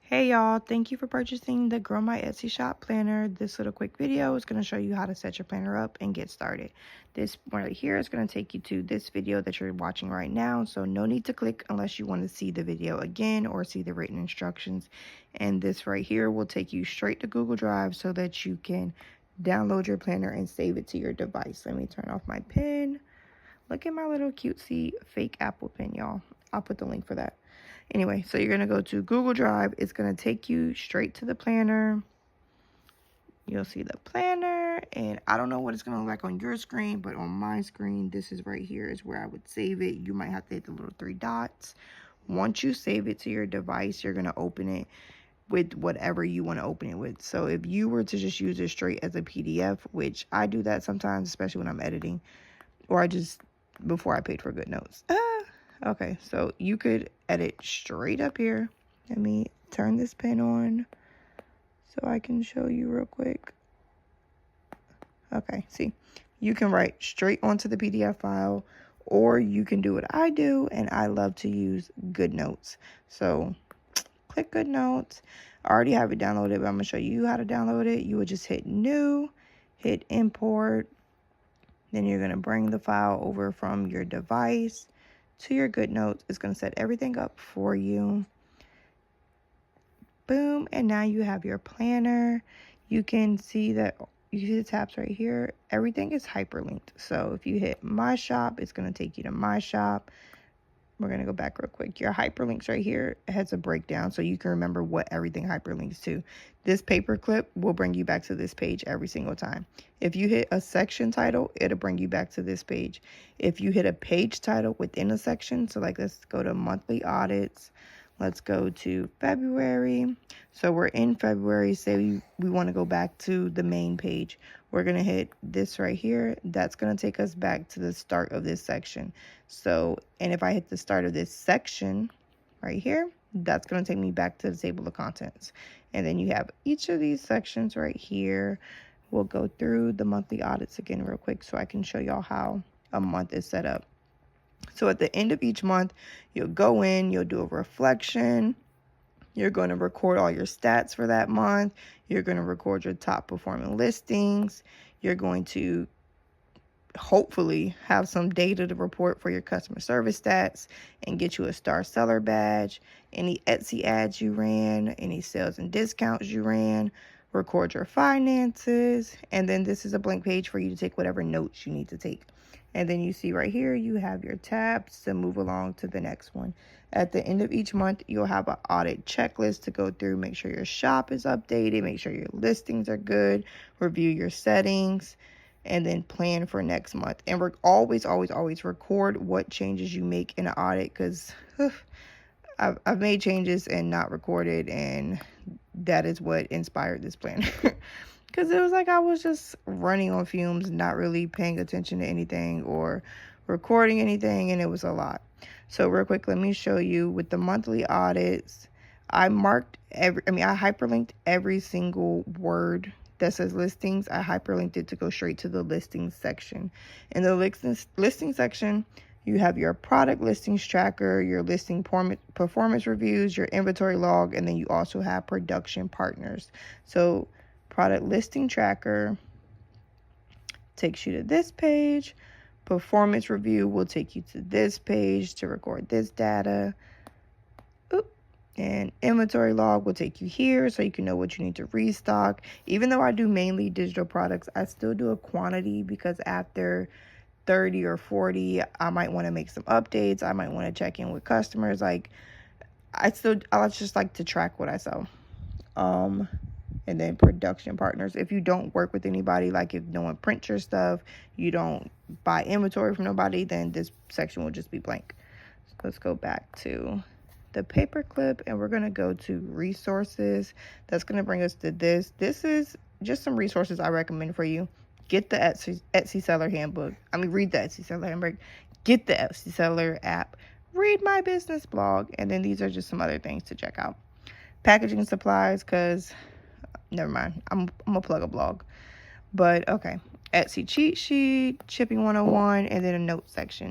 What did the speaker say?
Hey y'all, thank you for purchasing the Grow My Etsy Shop planner. This little quick video is going to show you how to set your planner up and get started. This right here is going to take you to this video that you're watching right now, so no need to click unless you want to see the video again or see the written instructions. And this right here will take you straight to Google Drive so that you can download your planner and save it to your device. Let me turn off my pen. Look at my little cutesy fake Apple pen, y'all. I'll put the link for that. Anyway, so you're going to go to Google Drive. It's going to take you straight to the planner. You'll see the planner, and I don't know what it's going to look like on your screen, but on my screen, this is right here is where I would save it. You might have to hit the little three dots. Once you save it to your device, you're going to open it with whatever you want to open it with. So if you were to just use it straight as a PDF, which I do that sometimes, especially when I'm editing, or I just, before I paid for GoodNotes. Okay, so you could edit straight up here. Let me turn this pen on so I can show you real quick. Okay, see, you can write straight onto the PDF file, or you can do what I do, and I love to use GoodNotes. So click GoodNotes. I already have it downloaded, but I'm going to show you how to download it. You would just hit New, hit Import. Then you're going to bring the file over from your device to your GoodNotes. It's going to set everything up for you. Boom. And now you have your planner. You can see that you see the tabs right here. Everything is hyperlinked. So if you hit My Shop, it's going to take you to My Shop. We're going to go back real quick. Your hyperlinks right here has a breakdown so you can remember what everything hyperlinks to. This paper clip will bring you back to this page every single time. If you hit a section title, it'll bring you back to this page. If you hit a page title within a section, so like let's go to monthly audits. Let's go to February. So we're in February. Say we want to go back to the main page. We're going to hit this right here. That's going to take us back to the start of this section. So, and if I hit the start of this section right here, that's going to take me back to the table of contents. And then you have each of these sections right here. We'll go through the monthly audits again real quick so I can show y'all how a month is set up. So at the end of each month, you'll go in, you'll do a reflection. You're going to record all your stats for that month. You're going to record your top performing listings. You're going to hopefully have some data to report for your customer service stats and get you a star seller badge. Any Etsy ads you ran, any sales and discounts you ran, record your finances. And then this is a blank page for you to take whatever notes you need to take. And then you see right here, you have your tabs to move along to the next one. At the end of each month, you'll have an audit checklist to go through, make sure your shop is updated, make sure your listings are good, review your settings, and then plan for next month. And we're always record what changes you make in an audit, because I've made changes and not recorded, and that is what inspired this plan. Because it was like I was just running on fumes, not really paying attention to anything or recording anything, and it was a lot. So real quick, let me show you with the monthly audits. I hyperlinked every single word that says listings. I hyperlinked it to go straight to the listings section. In the listing section, you have your product listings tracker, your listing performance reviews, your inventory log, and then you also have production partners. So product listing tracker takes you to this page. Performance review will take you to this page to record this data. And inventory log will take you here so you can know what you need to restock. Even though I do mainly digital products, I still do a quantity, because after 30 or 40, I might want to make some updates. I might want to check in with customers. Like I just like to track what I sell. And then production partners. If you don't work with anybody, like if no one prints your stuff, you don't buy inventory from nobody, then this section will just be blank. So let's go back to the paper clip, and we're going to go to resources. That's going to bring us to this. This is just some resources I recommend for you. Get the Etsy seller handbook. Read the Etsy seller handbook. Get the Etsy seller app. Read my business blog. And then these are just some other things to check out. Packaging supplies, because never mind, I'm gonna plug a blog. But okay, Etsy cheat sheet, shipping 101, and then a note section.